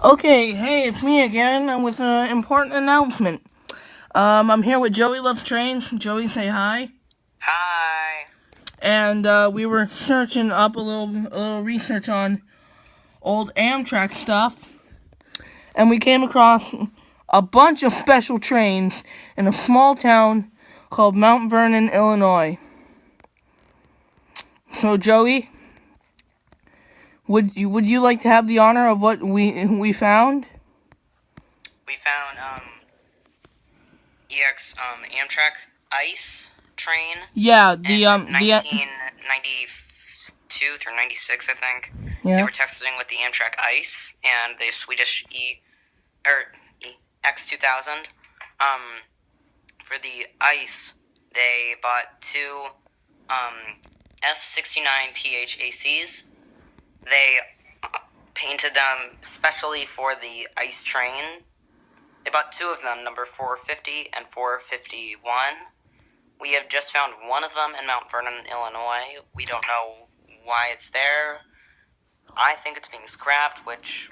Okay, hey, it's me again with an important announcement. I'm here with Joey Loves Trains. Joey, say hi. Hi. And we were searching up a little research on old Amtrak stuff, and we came across a bunch of special trains in a small town called Mount Vernon, Illinois. So, Joey, would you like to have the honor of what we found? We found Amtrak ICE train Yeah, in the 1992 through 96, I think. They yeah. were testing with the Amtrak ICE and the Swedish X2000. For the ICE, they bought two F69 PHACs. They painted them specially for the ICE train. They bought two of them, number 450 and 451. We have just found one of them in Mount Vernon, Illinois. We don't know why it's there. I think it's being scrapped, which